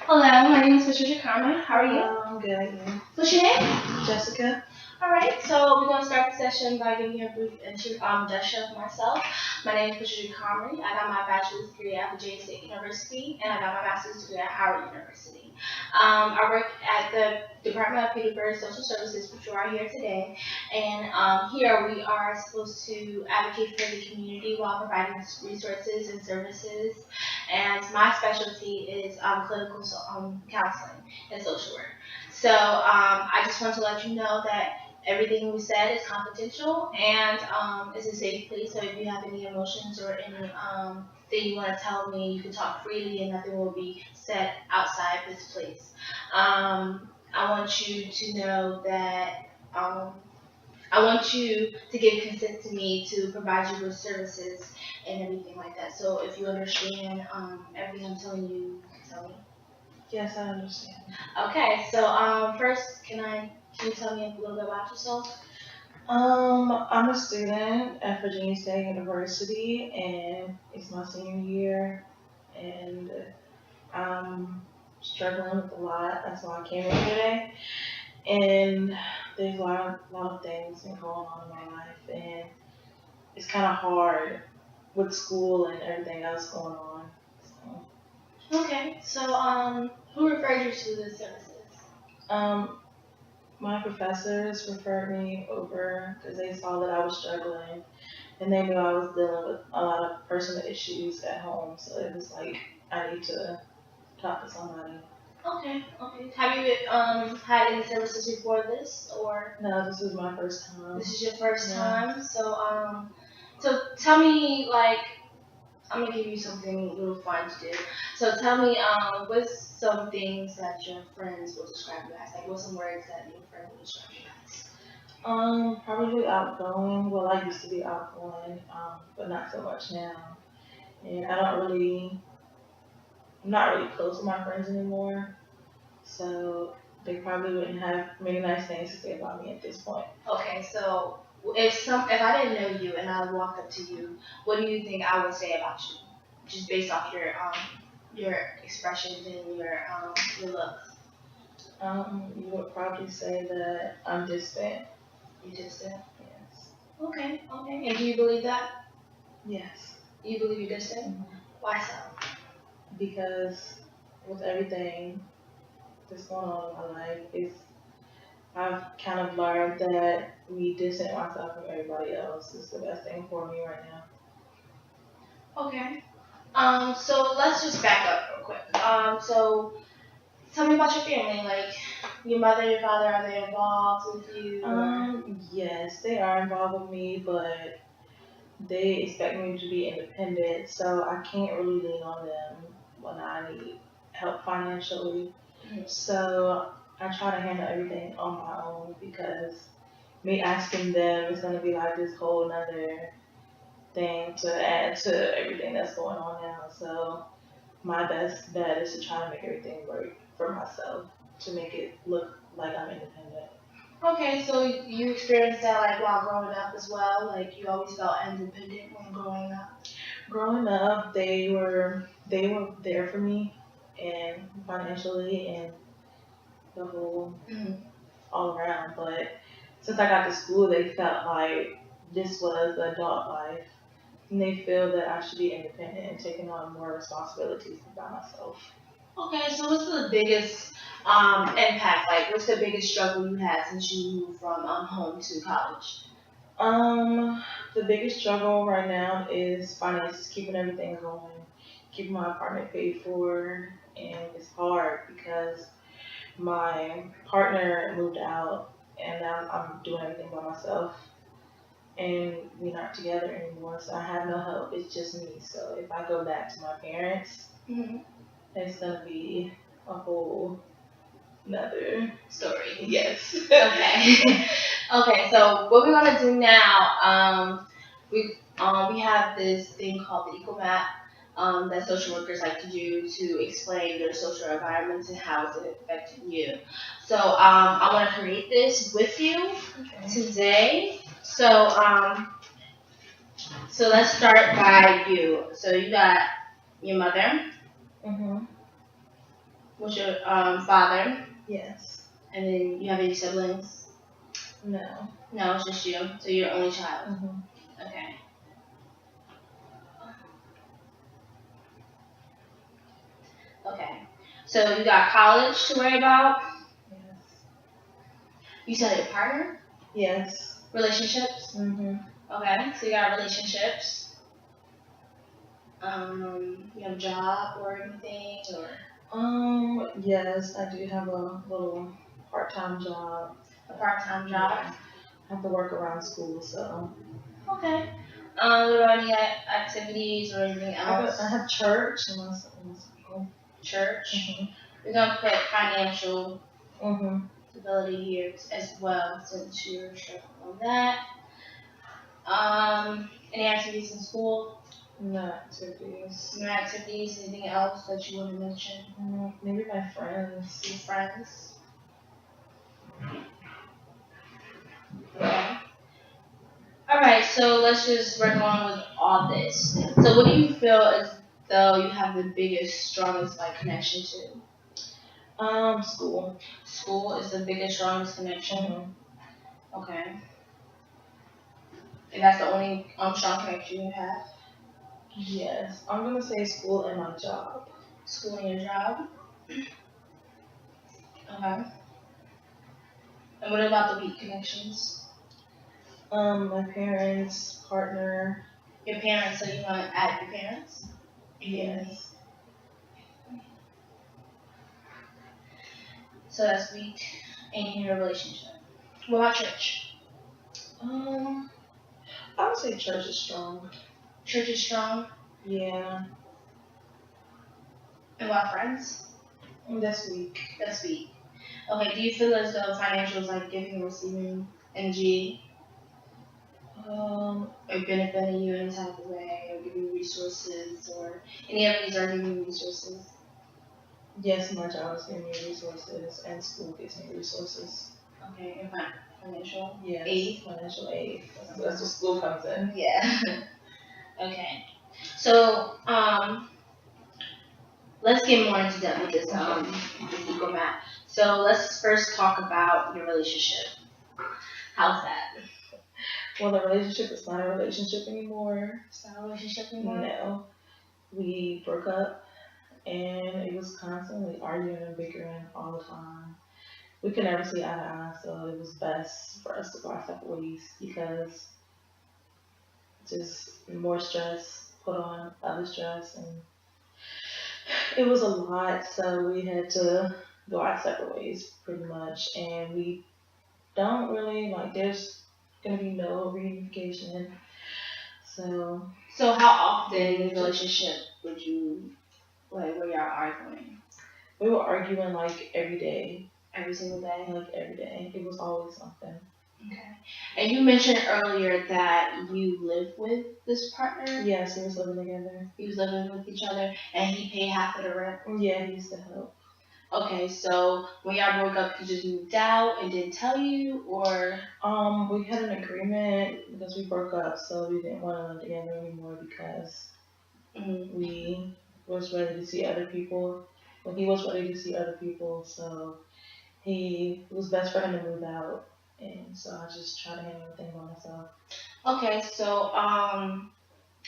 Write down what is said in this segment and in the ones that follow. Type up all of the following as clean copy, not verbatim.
Hello, my name is Patricia Carmen. How are you? I'm good. Yeah. What's your name? Jessica. All right, so we're going to start the session by giving you a brief introduction of myself. My name is Patricia Carmen. I got my bachelor's degree at Virginia State University, and I got my master's degree at Howard University. I work at the Department of Peterborough Social Services, which you are here today. And here we are supposed to advocate for the community while providing resources and services. And my specialty is clinical counseling and social work. So I just want to let you know that everything we said is confidential and it's a safe place. So if you have any emotions or any thing you want to tell me, you can talk freely and nothing will be said outside this place. I want you to know that I want you to give consent to me to provide you with services and everything like that. So if you understand everything I'm telling you, you can tell me. Yes, I understand. Okay, so first, can you tell me a little bit about yourself? I'm a student at Virginia State University, and it's my senior year, and I'm struggling with a lot. That's why I came here today. And there's a lot of things been going on in my life, and it's kind of hard with school and everything else going on. So, Okay, so who referred you to the services? um, my professors referred me over because they saw that I was struggling and they knew I was dealing with a lot of personal issues at home. So it was like, I need to talk to somebody. Okay, okay. Have you had any services before this, or No, this is my first time. this is your first Yeah. time? So tell me, like, I'm gonna give you something a little fun to do. So tell me, what's some things that your friends will describe you as? Like, what's some words that your friends will describe you as? Probably outgoing. Well, I used to be outgoing, but not so much now. And I'm not really close with my friends anymore. So they probably wouldn't have many nice things to say about me at this point. Okay, so if I didn't know you and I walked up to you, what do you think I would say about you, just based off your expressions and your looks? You would probably say that I'm distant. You just said. Yes. Okay, okay. And do you believe that? Yes. You believe you're distant? Mhm. Why so? Because with everything that's going on in my life, I've kind of learned that me distant myself from everybody else is the best thing for me right now. Okay. So let's just back up real quick. So tell me about your family, like your mother, your father, are they involved with you? Yes, they are involved with me, but they expect me to be independent, so I can't really lean on them when I need help financially. Mhm. So I try to handle everything on my own because me asking them is gonna be like this whole nother thing to add to everything that's going on now. So my best bet is to try to make everything work for myself to make it look like I'm independent. Okay, so you experienced that like while growing up as well. Like you always felt independent when growing up. Growing up, they were there for me and financially and the whole Mhm. all around. But since I got to school, they felt like this was the adult life, and they feel that I should be independent and taking on more responsibilities by myself. Okay, so what's the biggest impact? Like, what's the biggest struggle you had since you moved from home to college? Um, the biggest struggle right now is finances, keeping everything going, keeping my apartment paid for, and it's hard because my partner moved out and now I'm doing everything by myself and we're not together anymore, so I have no help. It's just me. So if I go back to my parents, Hmm. it's gonna be a whole another Story. yes. Okay. Okay. So what we're gonna do now, we have this thing called the equal map. That social workers like to do to explain their social environments and how it's affecting you. So I want to create this with you Okay. today. So let's start by you. So you got your mother. Mhm. What's your father? Yes. And then you have any siblings? No. No, it's just you. So you're the only child. Mhm. Okay. Okay. So you got college to worry about. Yes. You said a partner? Yes. Relationships? Mhm. Okay. So you got relationships. You have a job or anything or Yes, I do have a little part-time job. a part-time job? Yeah. I have to work around school, so Okay. What about any activities or anything else? I have church and my school. Church. Mhm. We're gonna put financial Mhm. stability here as well since you're struggling on that. Any activities in school? No activities. No activities? Anything else that you want to mention? Maybe my friends. Your friends? Okay. All right. So let's just work on with all this. So what do you feel as though you have the biggest, strongest like connection to? School. School is the biggest, strongest connection. Mhm. Okay. And that's the only strong connection you have? Yes, I'm gonna say school and my job. School and your job? Okay. And what about the weak connections? My parents, partner. Your parents, so you want to add your parents? Yes. So that's weak in your relationship. What about church? Um, I would say church is strong. Church is strong. Yeah, And what about friends? that's weak. That's weak. Okay, do you feel as though financial is like giving and receiving energy or benefiting you in any type of way or giving you resources or any of these are giving you resources? Yes, my job is giving me resources, and school gives me resources. Okay, and financial Yes, aid? financial aid. That's where school comes in. Yeah. Okay. So, let's get more into depth with this ego map. So let's first talk about your relationship. How's that? Well, the relationship is not a relationship anymore. It's not a relationship anymore? No, we broke up, and it was constantly arguing and bickering all the time. We could never see eye to eye, so it was best for us to go our separate ways because just more stress put on other stress, and it was a lot. So we had to go our separate ways pretty much, and we don't really like. There's gonna be no reunification, so So how often in the relationship would you like were y'all arguing? we were arguing like every day, Every single day? like every day. It was always something. Okay. And you mentioned earlier that you live with this partner. Yes, we was living together. You was living with each other, and he paid half of the rent. Yeah, he used to help. Okay, so when y'all broke up, he just moved out and didn't tell you, or We had an agreement because we broke up, so we didn't want to live together anymore because we was ready to see other people. Well, he was ready to see other people, so it was best for him to move out, and so I just tried to handle everything by myself. okay, so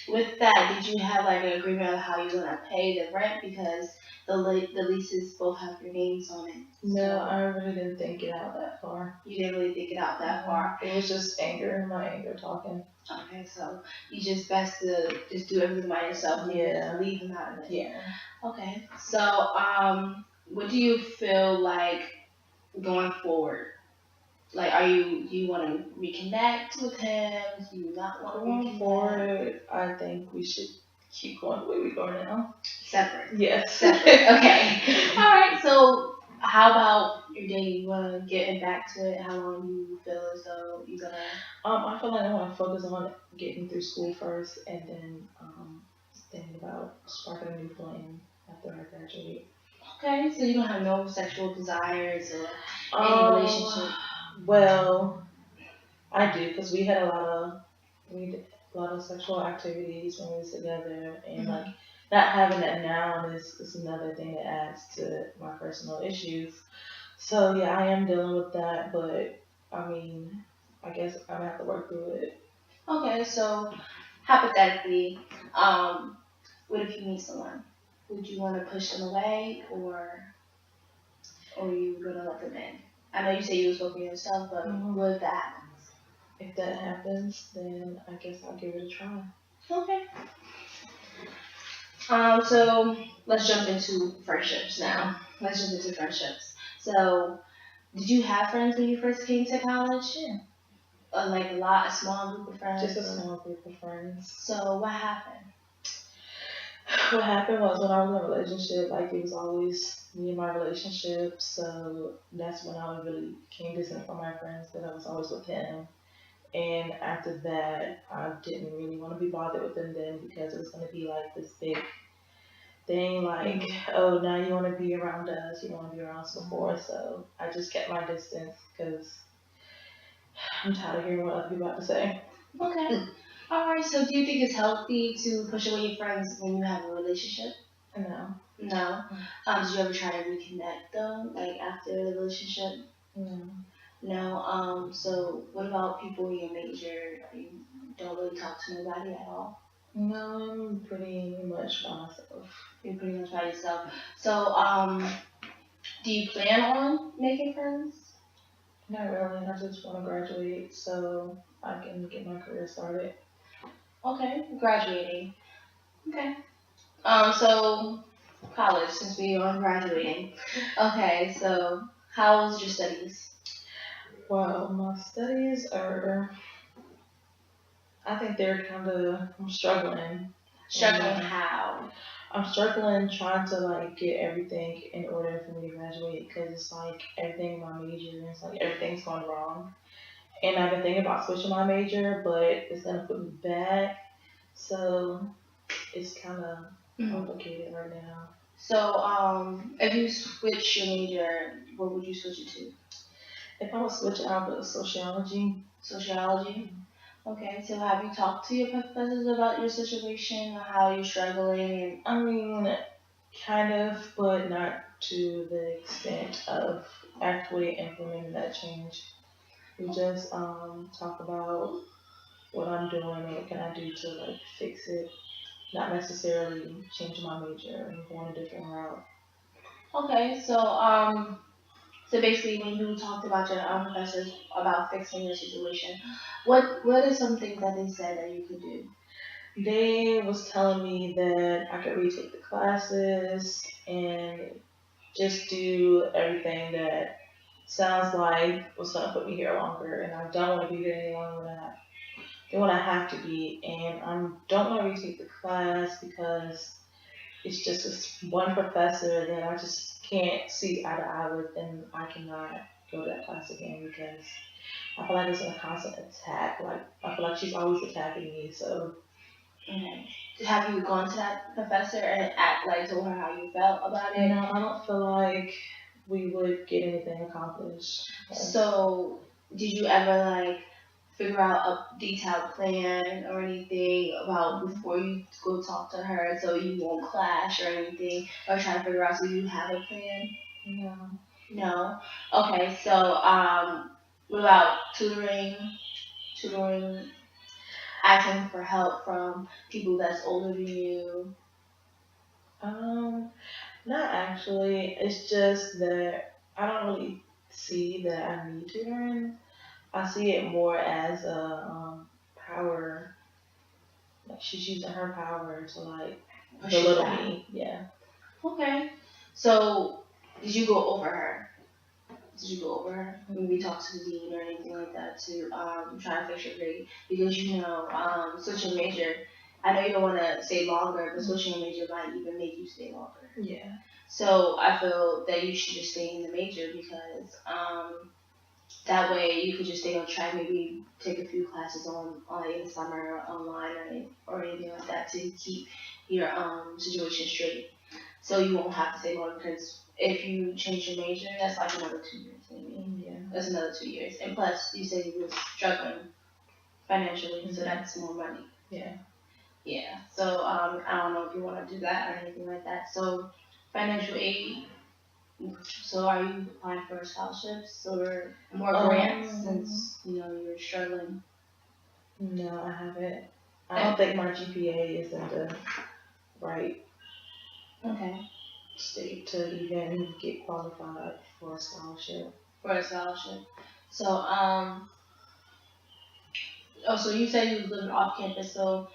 with that, did you have like an agreement on how you're gonna pay the rent because the leases both have your names on it? No, I really didn't think it out that far. You didn't really think it out that far. It was just anger, my anger talking. Okay, so you just best to just do everything by yourself. Yeah. And leave him out of it. Yeah. Okay, so what do you feel like going forward? Like, do you want to reconnect with him? Do you not want to Going reconnect? forward, I think we should keep going the way we go now. Separate. Yes. Separate. Okay. All right. So, how about your dating? You want to get back to it? How long do you feel as though you're gonna? I feel like I want to focus on getting through school first, and then thinking about sparking a new flame after I graduate. Okay. So you don't have no sexual desires or any relationship. Well, I do because we did a lot of sexual activities when we was together, and like not having that now is another thing that adds to my personal issues. So yeah, I am dealing with that, but I mean, I guess I'm gonna have to work through it. Okay, so hypothetically, um, what if you meet someone? Would you want to push them away, or are you gonna let them in? I know you say you was working yourself, but Mhm. what if that happens? If that happens, then I guess I'll give it a try. Okay. So let's jump into friendships now. Let's jump into friendships. So, did you have friends when you first came to college? Yeah, Like a small group of just friends? a small group of friends. So what happened? What happened was when I was in a relationship, like it was always me and my relationship. So that's when I really became distant from my friends because I was always with him. And after that, I didn't really want to be bothered with them then because it was going to be like this big thing, like, oh, now you want to be around us, you don't want to be around us before. So I just kept my distance because I'm tired of hearing what other people have to say. Okay. All right. So do you think it's healthy to push away your friends when you have a relationship? No, No. Did you ever try to reconnect though, like after the relationship? no, No. So what about people in your major? You don't really talk to nobody at all. no, I'm pretty much by myself. You're pretty much by yourself. So do you plan on making friends? Not really. I just want to graduate so I can get my career started. Okay. Graduating. Okay. So college, since we are graduating. Okay. So how was your studies? Well, my studies are, I think they're kind of, I'm struggling. Struggling how? I'm struggling trying to like get everything in order for me to graduate because it's like everything in my major, it's like everything's going wrong. And I've been thinking about switching my major, but it's gonna put me back. So it's kind of complicated right now. So, if you switch your major, what would you switch it to? If I was switching out with sociology, Sociology. Okay. So, have you talked to your professors about your situation, or how you're struggling? I mean, kind of, but not to the extent of actually implementing that change. We just talk about what I'm doing and what can I do to like fix it, not necessarily change my major and going a different route. Okay. So basically, when you talked about your professors about fixing your situation, what is something that they said that you could do? They was telling me that I could retake the classes and just do everything that sounds like was gonna put me here longer, and I don't want to be here any longer than what I have to be, and I don't want to retake the class because it's just this one professor that I just can't see eye to eye with, and I cannot go to that class again because I feel like it's a constant attack. Like I feel like she's always attacking me. So Okay. Have you gone to that professor and told her how you felt about it? no, I don't feel like we would get anything accomplished. So, did you ever figure out a detailed plan or anything about before you go talk to her so you won't clash or anything, or try to figure out so you have a plan? No, No. Okay. So, what about tutoring, asking for help from people that's older than you? um, not actually. It's just that I don't really see that I need tutoring. I see it more as a power. Like she's using her power to like Push you belittle back. me. Yeah. Okay. So, did you go over her? Did you go over her? Maybe talk to the dean or anything like that to try to fix your grade? Because switching major, I know you don't want to stay longer, but switching a major might even make you stay longer. Yeah. So I feel that you should just stay in the major because that way you could just stay on track. Maybe take a few classes in the summer or online or anything like that to keep your situation straight. So you won't have to stay long because if you change your major, that's like another 2 years maybe. Yeah. That's another 2 years. And plus, you said you was struggling financially, so that's more money. Yeah. Yeah. So I don't know if you want to do that or anything like that. So financial aid. So are you applying for scholarships or more grants Um, since you know you're struggling? no, I haven't. I don't And, think my GPA is in the right okay. state to even get qualified for a scholarship. For a scholarship. So oh, so you said you live off campus, so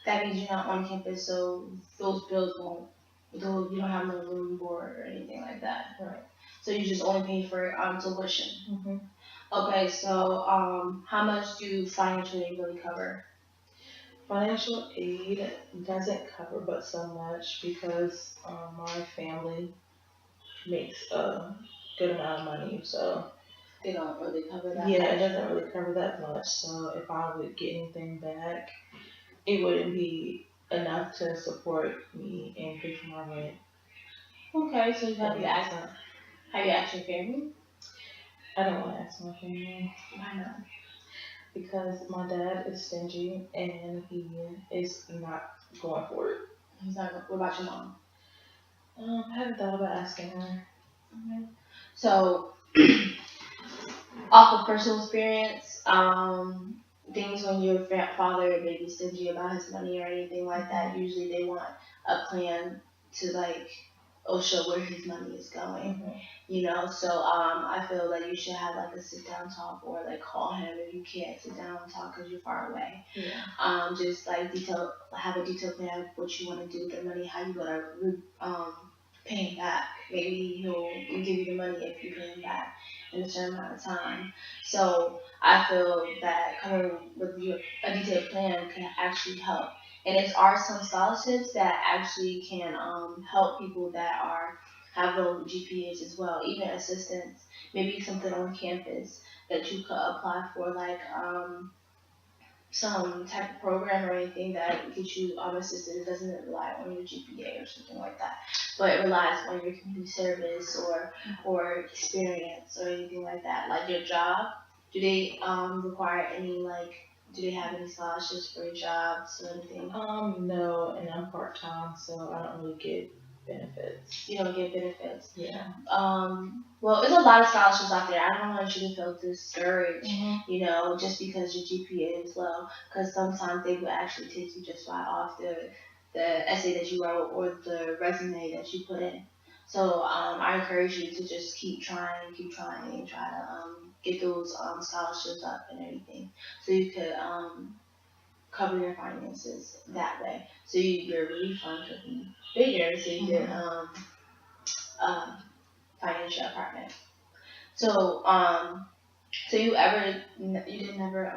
that means you're not on campus, so those bills won't. Though you don't have no room board or anything like that. Right. So you just only pay for tuition. hmm Okay, so how much do financial aid really cover? Financial aid doesn't cover but so much because my family makes a good amount of money. So They don't really cover that yeah, it much. doesn't really cover that much. So if I would get anything back, it wouldn't be enough to support me and pay for my rent. Okay, so That makes sense. have you asked your family? I don't want to ask my family Why not? because my dad is stingy and he is not going for it. He's not. What about your mom? I haven't thought about asking her. Okay. So off of personal experience, things when your father may be stingy about his money or anything like that, usually they want a plan to like, oh, show where his money is going. Mhm. You know, so I feel like you should have like a sit down talk or like call him if you can't sit down and talk because you're far away. Yeah. Just like have a detailed plan of what you want to do with the money, how you gonna pay him back. Maybe he'll give you the money if you pay him back in a certain amount of time. So I feel that coming with a detailed plan can actually help. And there are some scholarships that actually can help people that are have low GPAs as well, even assistance, maybe something on campus that you could apply for, like some type of program or anything that gets you assisted. It doesn't rely on your GPA or something like that, but it relies on your community service or experience or anything like that. Like your job, do they require any like? Do they have any scholarships for your jobs or anything? No, and I'm part time, so I don't really get benefits. You don't get benefits. Yeah. Well, there's a lot of scholarships out there. I don't want you to feel discouraged, Mhm. you know, just because your GPA is low, because sometimes they will actually take you just right off the essay that you wrote or the resume that you put in. So I encourage you to just keep trying, and try to get those scholarships up and everything, so you could cover your finances that way. So your refund could be bigger, so you can um, financial apartment. So, so you did never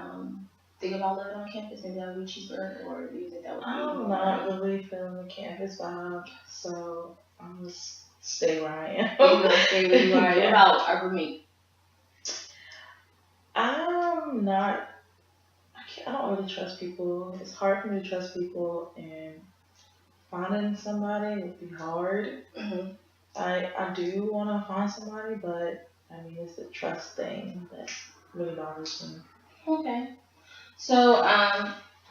think about living on campus? Maybe that would be cheaper, or do you think that would be I'm more not money? really feeling the campus vibe, so I'm gonna stay where I am. You gonna stay where you are? What Yeah. about Upper Meat? I'm not. I don't really trust people. It's hard for me to trust people, and finding somebody would be hard. Hmm. I do want to find somebody, but I mean it's the trust thing that really bothers me. Okay. So,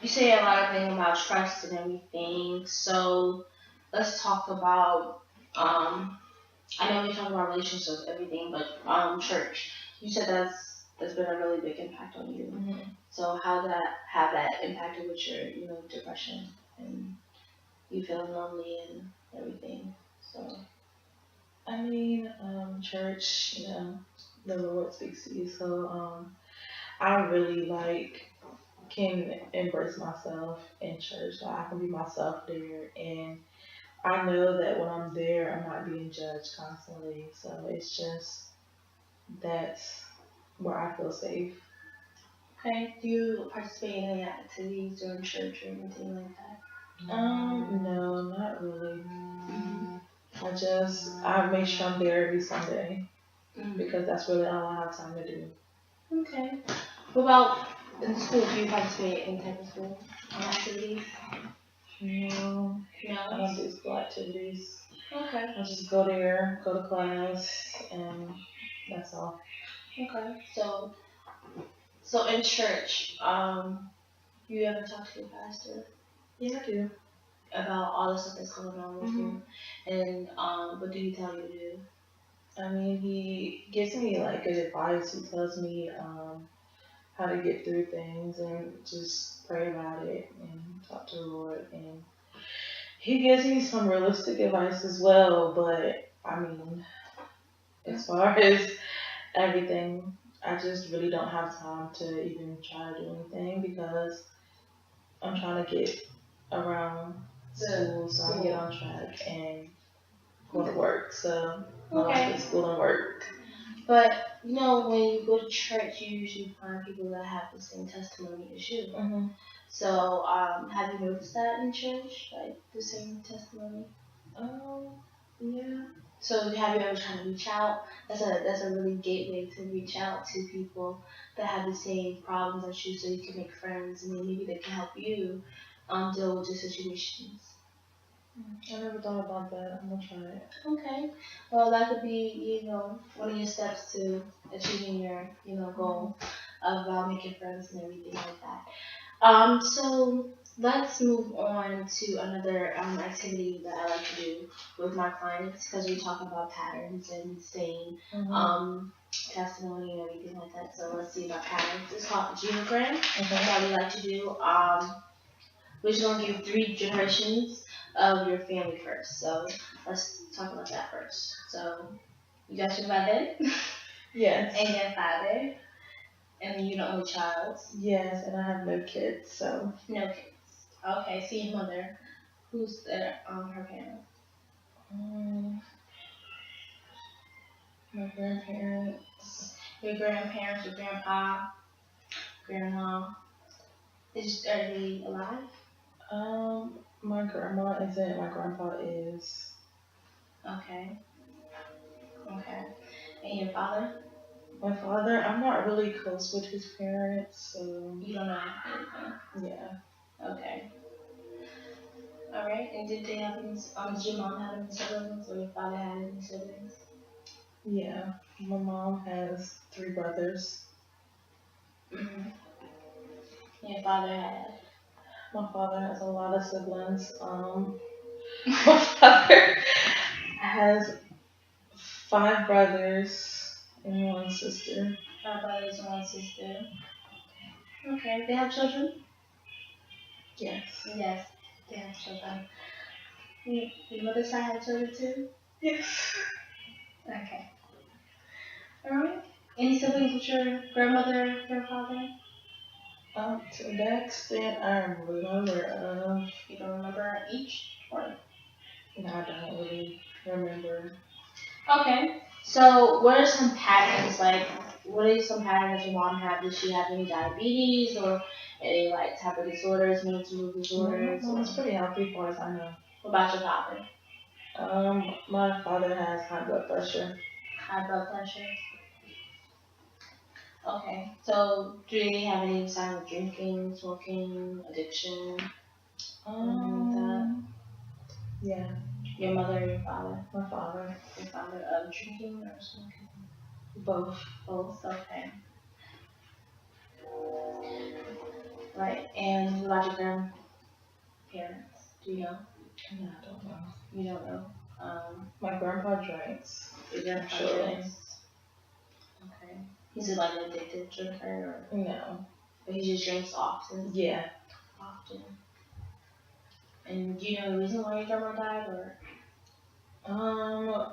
you say a lot of things about trust and everything. So, let's talk about I know we talk about relationships, everything, but church. You said that's been a really big impact on you. hmm So how did that have that impacted with your depression and you feeling lonely and everything? So I mean, church, the Lord speaks to you, so I really can embrace myself in church. Like I can be myself there, and I know that when I'm there, I'm not being judged constantly. So it's just that's where I feel safe. okay, do you participate in any activities during church or anything like that? No, not really. I make sure I'm there every Sunday Mm. because that's really all I have time to do. Okay. What about in school? Do you participate in any type of school activities? No, I No. don't do school activities. Okay. I just go there, go to class, and that's all. Okay. So in church, you ever talk to your pastor? Yeah, I do. about all the stuff that's going on with Mhm. you? And what do he tell you to do? I mean, he gives me like good advice. He tells me how to get through things and just pray about it and talk to the Lord. And he gives me some realistic advice as well. But I mean, as far as everything, I just really don't have time to even try to do anything because I'm trying to get around school so I can get on track and go to work. So my life Okay. is school and work. But you know, when you go to church, you usually find people that have the same testimony as you. Hmm. So, have you noticed that in church, like the same testimony? Yeah. So, have you ever tried to reach out? That's a really gateway to reach out to people that have the same problems as you, so you can make friends, and then maybe they can help you deal with your situations. I never thought about that. I'm gonna try it. Okay. Well, that could be, one of your steps to achieving your, goal of making friends and everything like that. So let's move on to another activity that I like to do with my clients because we're talking about patterns and saying testimony and everything like that. So let's see about patterns. It's called the geogram that we like to do. We're just gonna give 3 generations of your family first. So let's talk about that first. So you got your mother Yes. and your father, and you're the only child. Yes, and I have no kids, so. No kids. Okay, so your mother. Who's her parents? Um, my grandparents. Your grandparents, your grandpa, grandma. Are they alive? My grandma isn't. My grandpa is. Okay. Okay. And your father? My father, I'm not really close with his parents, so. You don't know anything. Yeah. Okay. All right. And did they have any? Did your mom have any siblings, or your father had any siblings? Yeah. My mom has 3 brothers. Mm-hmm. Your father had. My father has a lot of siblings. My father has 5 brothers and 1 sister. 5 brothers and 1 sister. Okay. They have children? Yes. Yes. They have children. Your mother's side have children too? Yes. Okay. All right. Any siblings with your grandmother, grandfather? To that extent, I'm really not aware of. You don't remember each? Or No, I don't really remember. okay. So, what are some patterns? Like, what are some patterns your mom have? Does she have any diabetes or any like type of disorders, mental disorders? No, Or it's pretty healthy as far as I know. what about your father? My father has high blood pressure. High blood pressure. Okay. So, do they have any sign of drinking, smoking, addiction, anything like that? Yeah, Your mother or your father? my father. Your father drinking or smoking? Both. Both. Okay. Right. And what about your grandparents? Do you know? No, I don't know. You don't know. My grandpa drinks. Your grandpa Actually. drinks. Okay. He's like an addicted drinker, or No. but he just drinks often. Yeah. Often. And do you know the reason why your grandma died, or?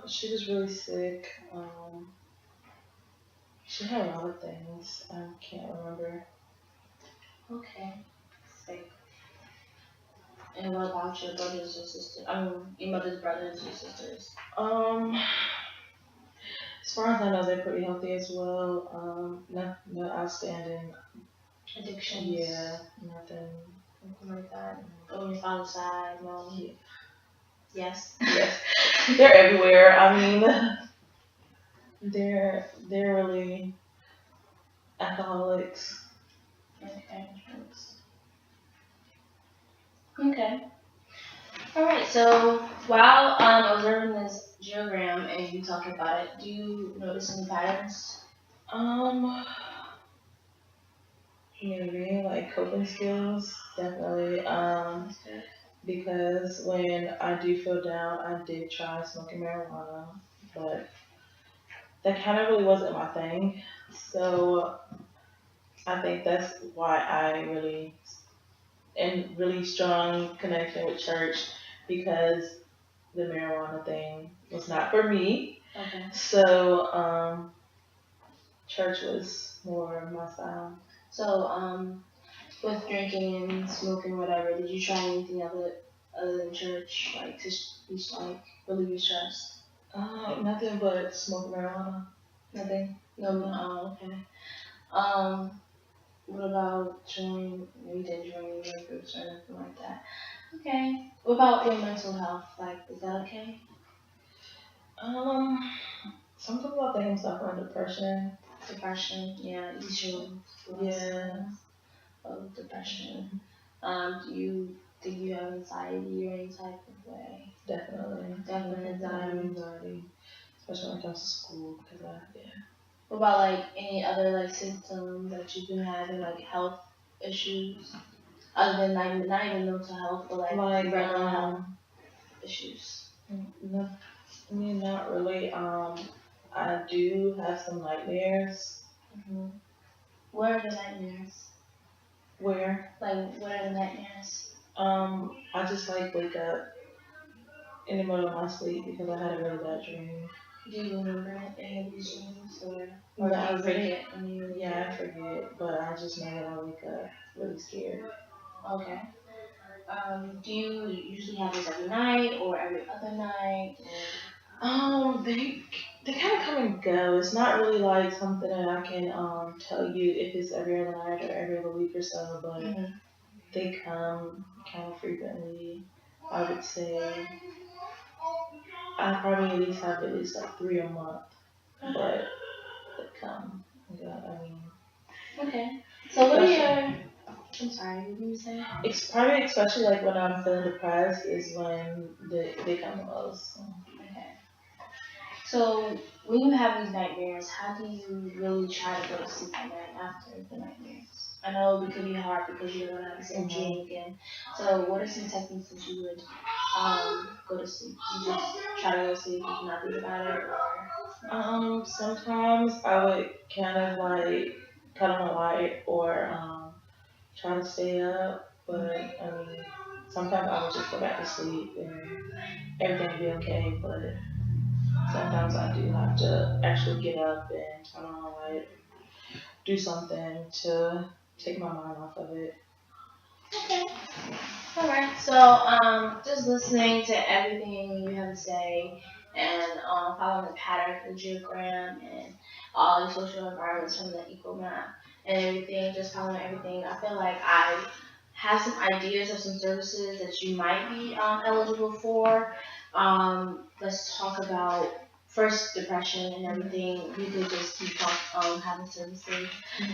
She was really sick. She had a lot of things. I can't remember. Okay. Sick. And what about your brothers or sisters? Your mother's brothers or sisters? As far as I know, they're pretty healthy as well. No outstanding. Addictions. Yeah, nothing. Nothing like that. On your father's side, no. Yeah. Yes. Yes, they're everywhere. I mean, they're really alcoholics. Okay. Okay. All right. So while observing this geogram and you talking about it, do you notice any patterns? Um, maybe like coping skills, definitely. That's good. Because when I do feel down, I did try smoking marijuana, but that kind of really wasn't my thing. So I think that's why I really and really strong connection with church because the marijuana thing was not for me. Okay. So church was more my style. So, with drinking and smoking, whatever, did you try anything other than church, like to like relieve your stress? Nothing but smoking marijuana. Nothing. No. No. Oh, okay. Um, what about joining? You didn't join any groups or anything like that. Okay. What about your mental health? Like, is that okay? Um, Something about the I'm suffering depression. Depression. Yeah, you should. Yeah, Of depression. Do you think you have anxiety or any type of way? definitely. Definitely I have anxiety. anxiety, especially when it comes to school, because yeah. What about like any other like symptoms that you've been having, like health issues, other than like not even mental health, but like Like, regular health issues? no, I mean, not really. I do have some nightmares Hmm. What are the nightmares? where, Like, what are the nightmares? I just like wake up in the middle of my sleep because I had a really bad dream. Do you remember any of these dreams, or do Yeah, you forget when you really yeah, I do? forget, but I just know that I wake up really scared. Okay. Do you usually have this every night or every other night? They kind of come and go. It's not really like something that I can tell you if it's every other night or every other week or so, but Mm-hmm. they come kind of frequently. I would say I probably at least have at least like three a month, but they come. Yeah, I mean, Okay. So what are especially, your? I'm sorry. What did you say? it's probably especially like when I'm feeling depressed is when they come the most. So. Okay. So when you have these nightmares, how do you really try to go to sleep at night after the nightmares? I know it could be hard because you don't want to have the same dream again. So what are some techniques that you would go to sleep? You just try to go to sleep and not think about it, or Sometimes I would kind of like cut on a light or try to stay up, but I mean, sometimes I would just go back to sleep and everything would be okay, but sometimes I do have to actually get up and turn on a light, do something to take my mind off of it. okay. All right. So, just listening to everything you have to say and following the pattern of the geogram and all the social environments from the eco map and everything, just following everything, I feel like I have some ideas of some services that you might be eligible for. Let's talk about first depression and everything. We could just keep having services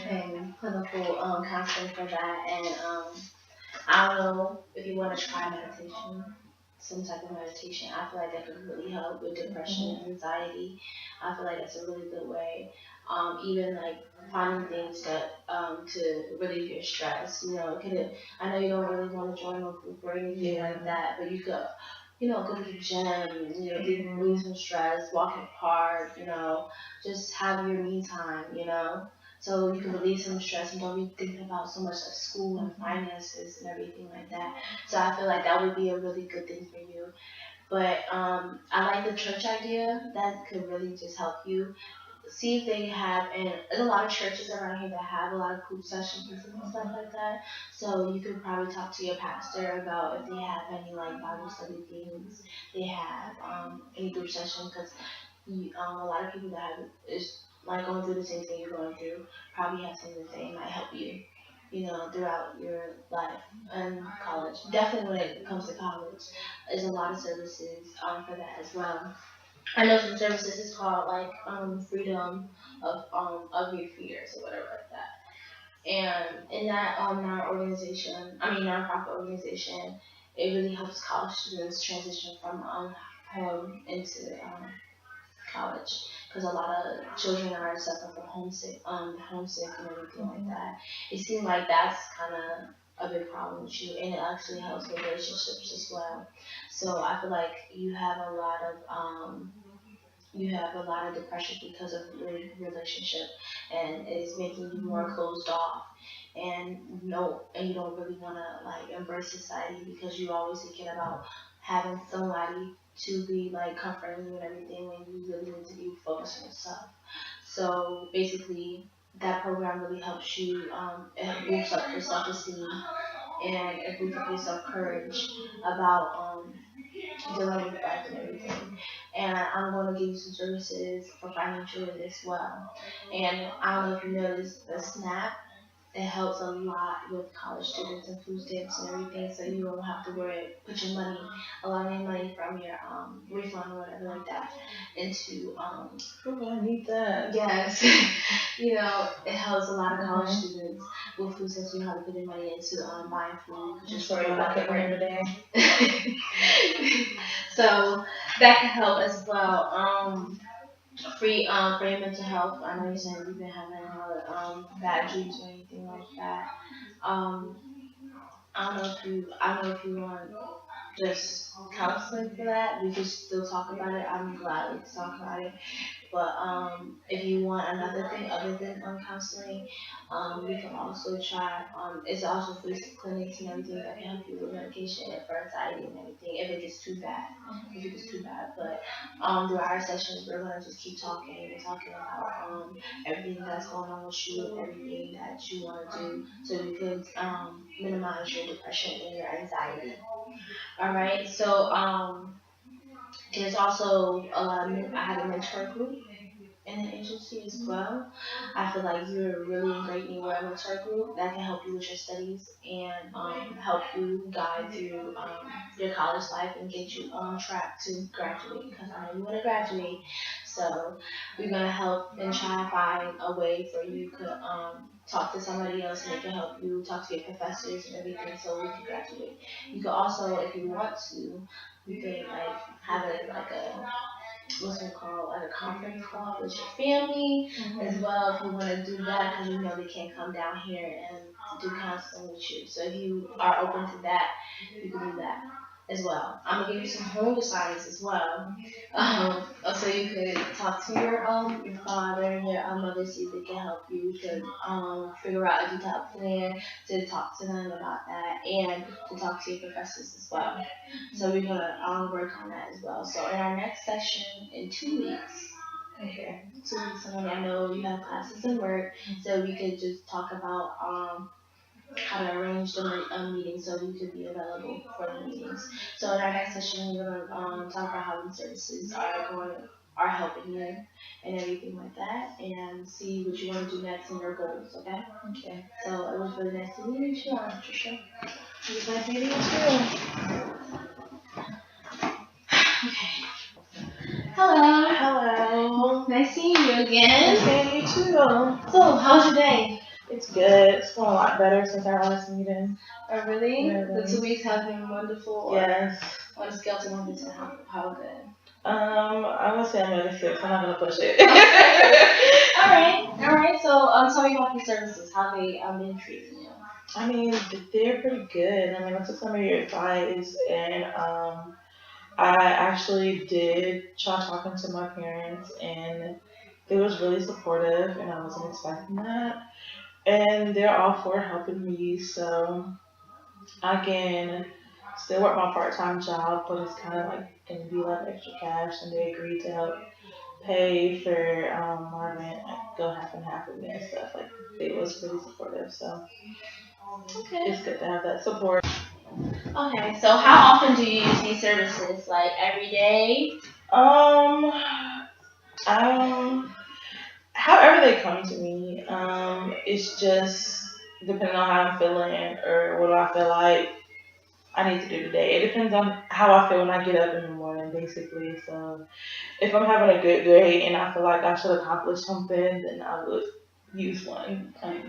and clinical counseling for that and I don't know if you want to try meditation, some type of meditation. I feel like that could really help with depression and anxiety. I feel like that's a really good way. Even like finding things that to relieve your stress. You know, could I know you don't really want to join a group or anything like that, but you could. You know, go to the gym, you know, relieve some stress, walk in the park, you know, just have your me time, you know so you can release some stress and don't be thinking about so much of school and finances and everything like that. So I feel like that would be a really good thing for you. But I like the church idea. That could really just help you. See if they have, and there's a lot of churches around here that have a lot of group sessions and stuff like that. So you could probably talk to your pastor about if they have any like Bible study things they have, any group session, because a lot of people that have is like going through the same thing you're going through probably have something that they might help you, you know, throughout your life and college. Definitely when it comes to college, there's a lot of services for that as well. I know some services is called like freedom of your fears or whatever like that. And in that nonprofit organization, it really helps college students transition from home into college because a lot of children are suffering from homesick and everything like that. It seems like that's kind of a big problem with you, and it actually helps with relationships as well. So I feel like you have a lot of depression because of your relationship, and it's making you more closed off, and no, and you don't really want to like embrace society because you're always thinking about having somebody to be like comforting you and everything when you really need to be focused on yourself. So basically, that program really helps you. It boosts up your self-esteem and it boosts up your self-courage about dealing with life and everything. And I'm going to give you some services for financial aid as well. And I don't know if you noticed the SNAP, it helps a lot with college students and food stamps and everything, so you don't have to worry, put your money, a lot of your money from your refund or whatever like that into Oh, I need that. yes, it helps a lot of college students with food stamps. You know how to put your money into buying food, just worry about the rent. So that can help as well. For your mental health. I know you said you've been having a lot of bad dreams or anything like that. Um, I don't know if you want just counseling for that. We can still talk about it. I'm glad we can talk about it. But if you want another thing other than counseling, we can also try. It's also free clinics and everything that can help you with medication and for anxiety and everything. If it gets too bad, But through our sessions, we're gonna just keep talking and talking about everything that's going on with you and everything that you want to do, so you could minimize your depression and your anxiety. All right. So there's also I had a mentor group in an agency as well. I feel like you're really great in your mentor group that can help you with your studies and help you guide through your college life and get you on track to graduate because I know you want to graduate. So we're gonna help and try to find a way for you to talk to somebody else and they can help you talk to your professors and everything so we can graduate. You could also, if you want to, you could like have it like a what's it called, like a conference call with your family as well if you want to do that because you know they can't come down here and do counseling with you. So if you are open to that, you can do that as well. I'm gonna give you some home assignments as well, so you could talk to your father and your mother, see if they can help you. You could figure out a detailed plan to talk to them about that and to talk to your professors as well. So we're gonna work on that as well. So in our next session in 2 weeks. Okay. 2 weeks on, I know you have classes and work, so we could just talk about how to arrange the meeting so you could be available for the meetings. So in our next session, we're gonna talk about how these services are helping you and everything like that, and see what you want to do next in your goals. Okay. Okay. So it was really nice to meet you, Patricia. It was nice meeting you too. Okay. Hello. Hello. Nice seeing you again. Nice seeing you too. So, how's your day? It's good. It's going a lot better since our last meeting. Oh, really? Really. The 2 weeks have been wonderful? Yes. On a scale to 1 to 10, how good? I would say I'm at a 6. I'm not gonna push it. Alright. So, tell me about these services, how they been treating you. I mean, they're pretty good. I mean, I took some of your advice, and I actually did try talking to my parents, and they was really supportive, and I wasn't expecting that. And they're all for helping me, so I can still work my part-time job, but it's kind of like gonna be like extra cash, and they agreed to help pay for my rent, like go half and half with me and stuff. Like they was pretty supportive, so Okay. it's good to have that support. Okay, so how often do you use these services? Like every day? Um, however they come to me. It's just depending on how I'm feeling or what I feel like I need to do today. It depends on how I feel when I get up in the morning, basically. So if I'm having a good day and I feel like I should accomplish something, then I would use one. Okay.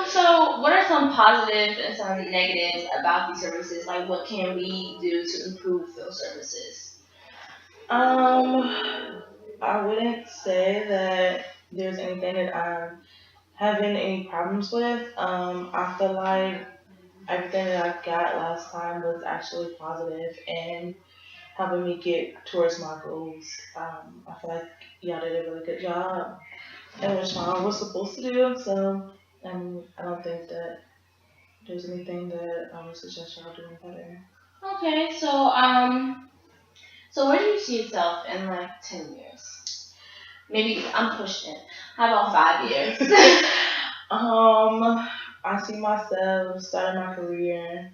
So what are some positives and some negatives about these services? Like what can we do to improve those services? I I wouldn't say that there's anything that I'm having any problems with. I feel like everything that I got last time was actually positive and helping me get towards my goals. I feel like y'all did a really good job and which I was supposed to do. So I don't think that there's anything that I would suggest y'all doing better. Okay, so where do you see yourself in like 10 years? Maybe I'm pushing it. How about 5 years? I see myself starting my career.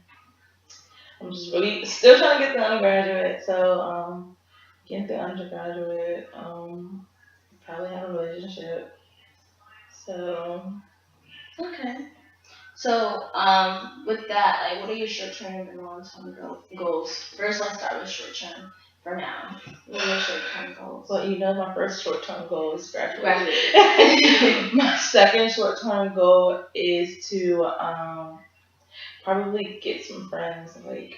I'm just really still trying to get the undergraduate, so get the undergraduate. Probably have a relationship. So Okay. So, with that, like, what are your short-term and long-term goals? First, let's start with short-term for now. What are your short-term goals? well, my first short-term goal is graduate. Graduate. My second short-term goal is to probably get some friends. Like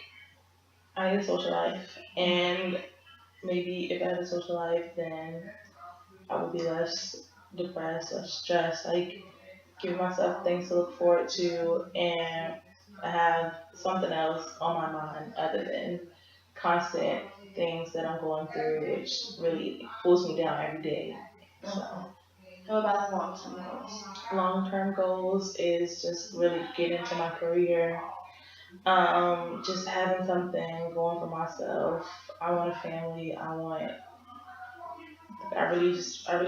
I need a social life, and maybe if I have a social life, then I will be less depressed, less stressed. Like give myself things to look forward to, and have something else on my mind other than constant things that I'm going through, which really pulls me down every day. So. What about the long-term goals? Long term goals is just really get into my career. Just having something going for myself. I want a family. I really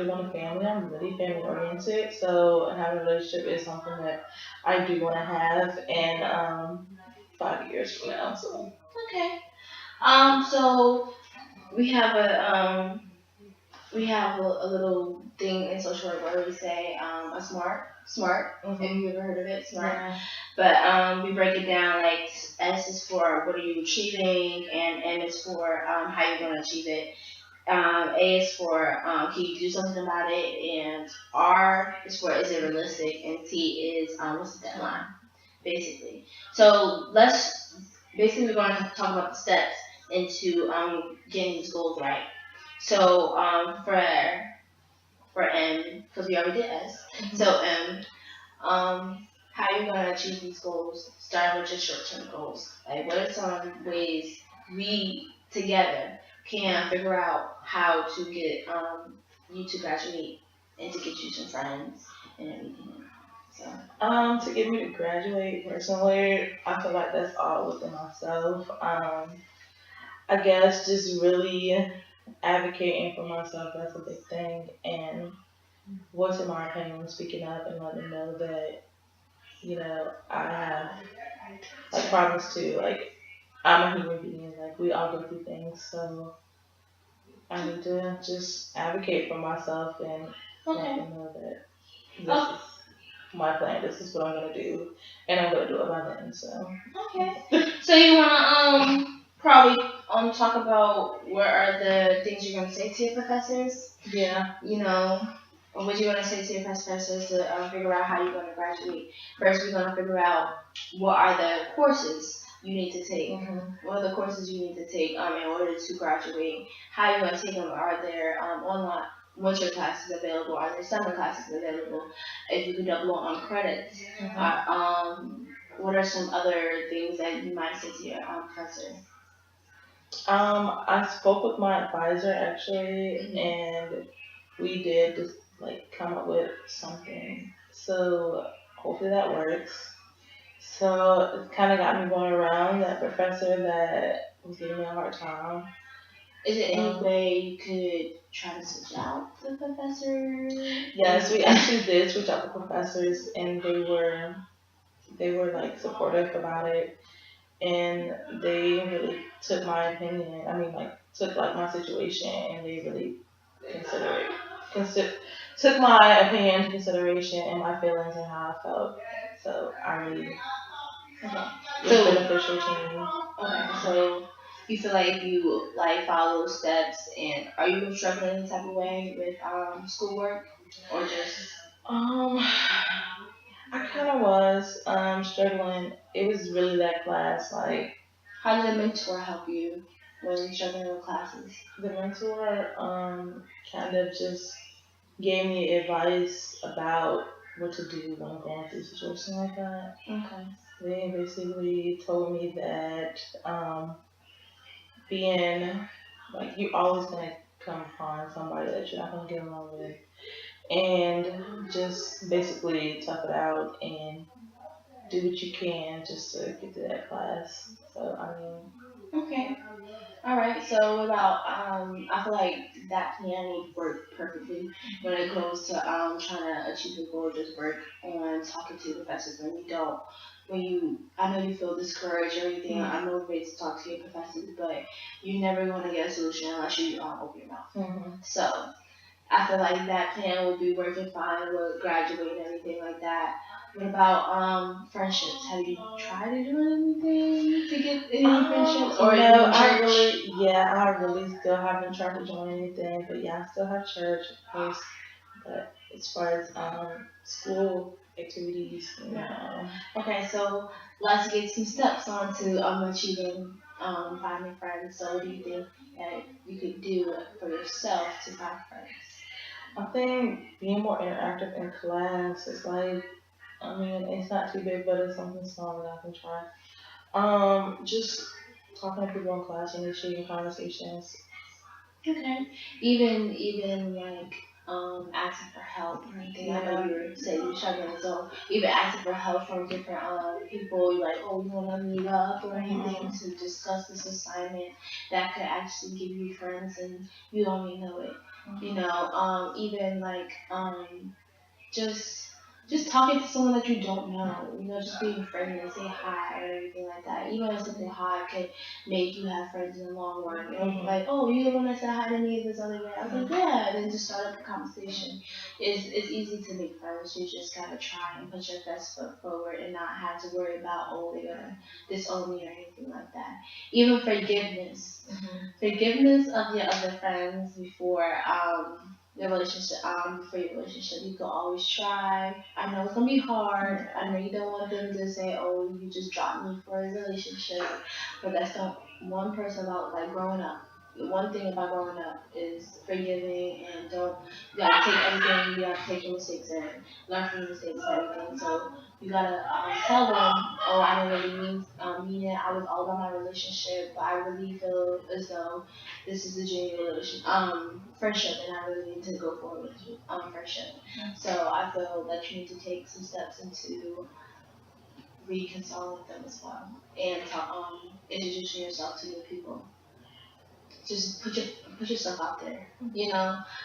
want a family. I'm really family oriented. So having a relationship is something that I do want to have in 5 years from now. So Okay. So we have a little thing in social work where we say a smart. If you ever heard of it, smart. yeah. But we break it down like S is for what are you achieving, and M is for how you're going to achieve it. A is for can you do something about it, and R is for is it realistic, and T is what's the deadline, basically. So we're going to talk about the steps into getting these goals right. So for M, because we already did S. So M, how are you gonna achieve these goals? Starting with your short-term goals. Like, what are some ways we together can figure out how to get you to graduate and to get you some friends and everything. So. To get me to graduate personally, I feel like that's all within myself. I guess just really advocating for myself, that's a big thing, and voicing my opinion, speaking up, and letting them know that I have like problems too. Like I'm a human being. Like we all go through things, so I need to just advocate for myself and let them know that this is my plan. This is what I'm gonna do, and I'm gonna do it by then. So Okay. So you wanna probably talk about what are the things you're gonna say to your professors? yeah. Or what you gonna say to your professors to figure out how you're gonna graduate. First, we're gonna figure out what are the courses you need to take. What are the courses you need to take in order to graduate? How you gonna take them? Are there online winter classes available? Are there summer classes available? If you can double on credits. What are some other things that you might say to your professor? I spoke with my advisor actually, and we did just like come up with something. So hopefully that works. So it kind of got me going around that professor that was giving me a hard time. Is there any way you could try to switch out the professor? Yes, we actually did switch out the professors, and they were like supportive about it, and they really took my opinion. I mean, like took like my situation, and they really consider it. Took my opinion into consideration and my feelings and how I felt. So I really was beneficial to me. Okay, so you feel like you like follow those steps, and are you struggling any type of way with schoolwork, or just I kind of was struggling. It was really that class. Like, how did a mentor help you? when you're struggling with classes? The mentor kind of just gave me advice about what to do when I'm going through a situation like that. Okay. They basically told me that being like you're always gonna come upon somebody that you're not gonna get along with, and just basically tough it out and do what you can just to get to that class. So I mean, Okay. All right. So what about I feel like that plan would work perfectly when it comes to trying to achieve your goal. Just work on talking to your professors when you don't. When you, I know you feel discouraged or anything. I'm motivated to talk to your professors, but you're never going to get a solution unless you open your mouth. So I feel like that plan will be working fine with graduating and everything like that. What about friendships? Have you tried to do anything to get any friendships or no, in church? I really still haven't tried to join anything, but yeah, I still have church, of course. But as far as school activities, no. Okay, so let's get some steps on to achieving finding friends. So what do you think that you could do for yourself to find friends? I think being more interactive in class is like, I mean, it's not too big, but it's something small that I can try. Just talking to people in class, initiating conversations. Okay. Even like asking for help or anything. I know you were saying you're struggling, so even asking for help from different people, you're like, oh, you wanna meet up or anything to discuss this assignment that could actually give you friends and you don't even know it. You know, even like just just talking to someone that you don't know, just being friendly and say hi or anything like that. Even a simple hi could make you have friends in the long run. Like, oh, you the one that said hi to me this other day. I was like, yeah, and then just start up a conversation. It's easy to make friends. You just gotta try and put your best foot forward and not have to worry about, oh, they're gonna disown me or anything like that. Even forgiveness. Forgiveness of your other friends before your relationship, for your relationship. You can always try. I know it's gonna be hard. I know you don't want them to say, "Oh, you just dropped me for a relationship," but that's the one person about like growing up. The one thing about growing up is forgiving and don't. You gotta take everything. You gotta take your mistakes and learn from your mistakes and everything. So you gotta tell them, "Oh, I didn't really mean it. I was all about my relationship, but I really feel as though this is a genuine friendship, and I really need to go forward with friendship. So I feel that you need to take some steps into reconciling with them as well, and introducing yourself to new people. Just put yourself out there.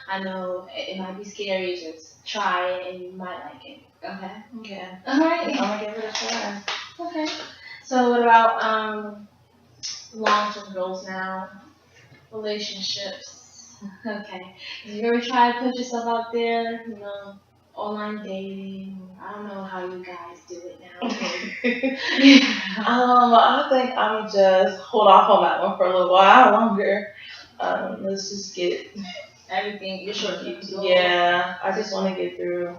I know it might be scary. Just try it, and you might like it. Okay. Okay. All right. I'm gonna give it a try. Okay. So what about long-term goals now? Relationships. Okay. Have you ever tried to put yourself out there? Online dating. I don't know how you guys do it now. I think I'm just hold off on that one for a little while longer. Let's just get Everything. You're sure keep going. Yeah, I just want to get through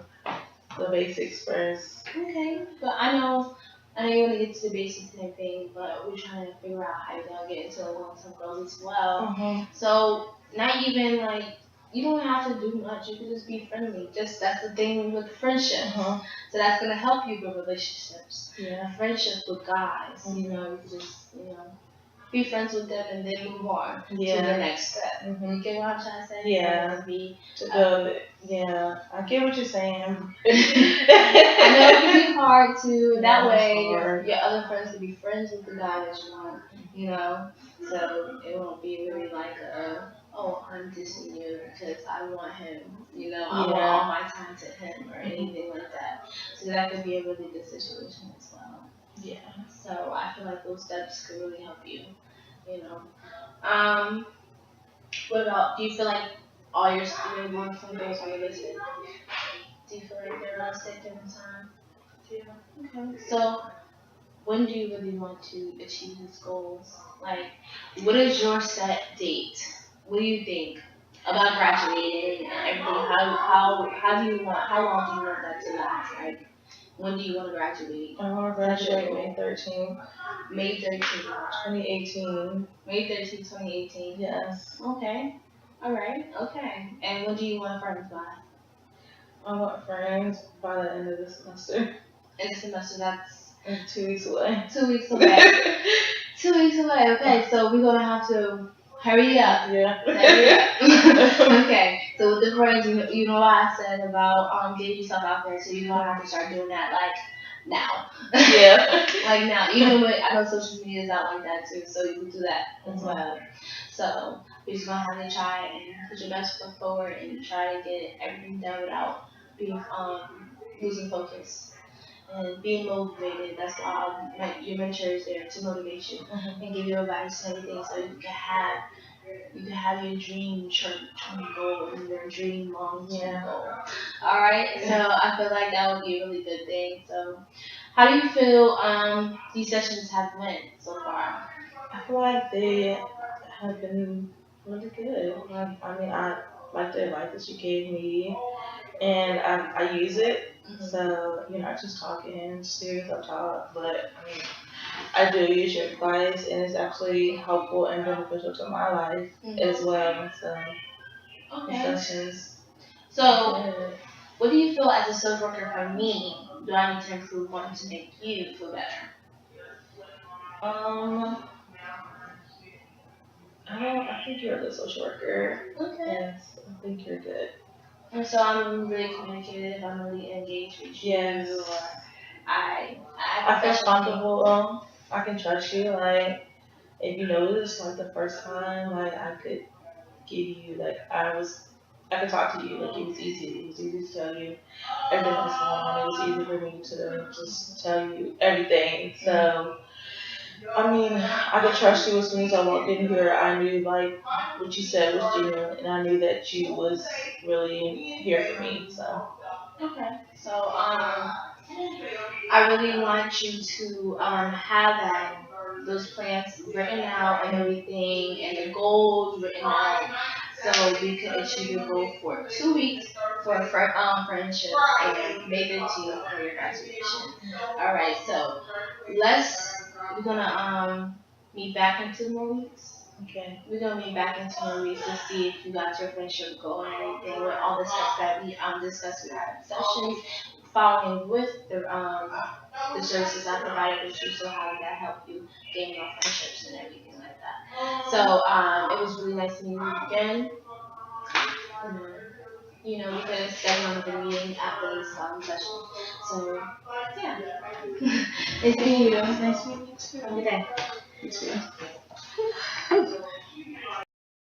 the basics first. Okay. But I know you want to get to the basics and everything, but we're trying to figure out how you're gonna get into the long-term goals as well. So not even like you don't have to do much. You can just be friendly. Just that's the thing with friendship. So that's gonna help you with relationships. Yeah. Friendships with guys. You can just be friends with them and then move on to the next step. You get what I'm trying to say? Yeah. I get what you're saying. I know it can be hard to. That way, hard. your other friends can be friends with the guy that you want. So it won't be really like oh, I'm dissing you because I want him. I want all my time to him or anything like that. So that could be a really good situation as well. Yeah. So I feel like those steps could really help you. You know. What about? Do you feel like all your student long-term goals are realistic? Do you feel like they're realistic in time? Yeah. Okay. So when do you really want to achieve these goals? Like, what is your set date? What do you think about graduating and everything? How do you want? How long do you want that to last? Like, When do you want to graduate? I want to graduate May 13th, May 13th. 2018. May 13th, 2018. Yes. Okay. All right. Okay. And when do you want friends by? I want friends by the end of the semester. In the semester, that's in 2 weeks away. 2 weeks away. 2 weeks away. Okay, so we're gonna have to hurry up. Yeah. Hurry up. Okay. So with the friends, you know what I said about getting yourself out there. So you're gonna have to start doing that like now. Yeah. Like now. Even with I know social media is out like that too, so you can do that as well. So you're just gonna have to try and put your best foot forward and try to get everything done without being losing focus and being motivated. That's why your mentor is there to motivate you and give you advice and everything, so you can have your dream term goal and your dream long term goal. All right, so I feel like that would be a really good thing. So, how do you feel these sessions have went so far? I feel like they have been really good. I mean, I like the advice that you gave me, and I use it. So you're not just talking serious up top, but I mean, I do use your advice, and it's actually helpful and beneficial to my life as well. So the sessions. So, what do you feel as a social worker for me? Do I need to improve on to make you feel better? I think you're a good social worker. Okay. Yes, I think you're good. And so I'm really communicative. I'm really engaged with you. Yes. Or I feel comfortable. I can trust you. Like, if you know this like the first time, like I could give you like I could talk to you. Like it was easy. It was easy to tell you everything that was going on. It was easy for me to just tell you everything. So I mean, I could trust you as soon as I walked in here. I knew like what you said was genuine, and I knew that you was really here for me. So okay. So I really want you to have those plans written out and everything, and the goals written out, so we can achieve your goal for 2 weeks for friendship and May 15th for your graduation. All right, so we're gonna meet back in 2 more weeks. okay. We're gonna meet back in 2 more weeks to see if you got your friendship goal and everything with all the steps that we discussed in our sessions, following with the services I provided with you. So how did that help you gain more friendships and everything like that? So it was really nice meeting you again. You know, we could schedule another meeting after this session. So yeah, nice meeting you. Nice meeting you too. Have a good day. You too.